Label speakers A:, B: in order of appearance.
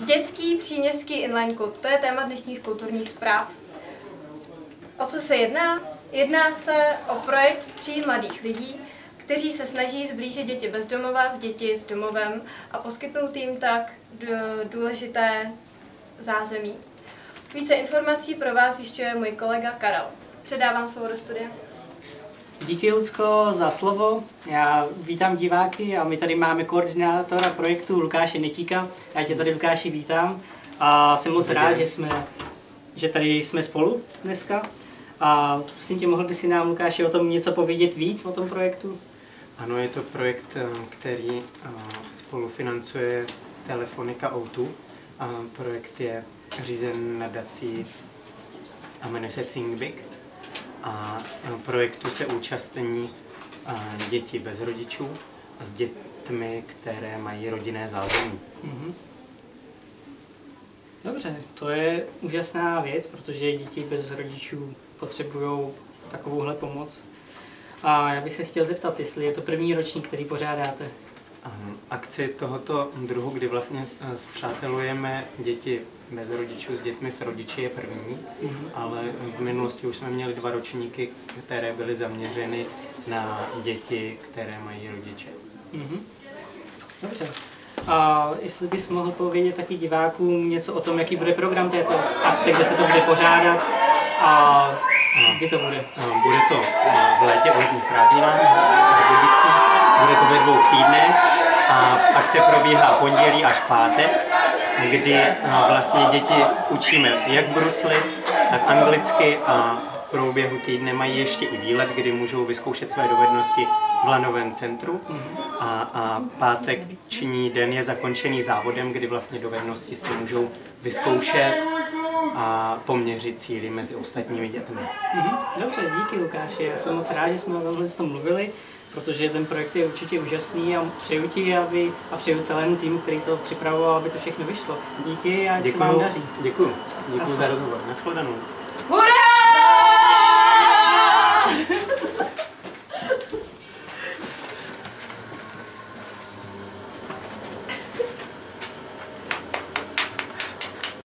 A: Dětský příměstský inline klub, to je téma dnešních kulturních zpráv. O co se jedná? Jedná se o projekt 3 mladých lidí, kteří se snaží zblížit děti bezdomova s děti s domovem a poskytnout jim tak důležité zázemí. Více informací pro vás zjišťuje můj kolega Karel. Předávám slovo do studia.
B: Díky, Lucko, za slovo. Já vítám diváky a my tady máme koordinátora projektu Lukáše Netíka. Já tě tady, Lukáši, vítám a jsem moc rád, že tady jsme spolu dneska. A prosím tě, mohl by si nám, Lukáši, o tom něco povědět víc, o tom projektu?
C: Ano, je to projekt, který spolufinancuje Telefonika O2. Projekt je řízen nadací a jmenuje se Think Big. A projektu se účastní děti bez rodičů a s dětmi, které mají rodinné zázemí.
B: Dobře, to je úžasná věc, protože děti bez rodičů potřebují takovouhle pomoc. A já bych se chtěl zeptat, jestli je to první ročník, který pořádáte.
C: Akci tohoto druhu, kdy vlastně spřátelujeme děti bez rodičů s dětmi s rodiči, je první, ale v minulosti už jsme měli 2 ročníky, které byly zaměřeny na děti, které mají rodiče.
B: Dobře. A jestli bys mohl povědět taky divákům něco o tom, jaký bude program této akce, kde se to bude pořádat a kdy to bude?
C: Bude to v létě o letních prázdninách v Pardubicích, bude to ve 2 týdnech a akce probíhá pondělí až pátek, kdy vlastně děti učíme jak bruslit, tak anglicky a v průběhu týdne mají ještě i výlet, kdy můžou vyzkoušet své dovednosti v lanovém centru a páteční den je zakončený závodem, kdy vlastně dovednosti si můžou vyzkoušet a poměřit síly mezi ostatními dětmi.
B: Dobře, díky, Lukáši. Já jsem moc rád, že jsme o tom mluvili, protože ten projekt je určitě úžasný a přeju ti a přeju celému týmu, který to připravoval, aby to všechno vyšlo. Díky a ať se vám daří.
C: Děkuju za rozhovor. Nashledanou.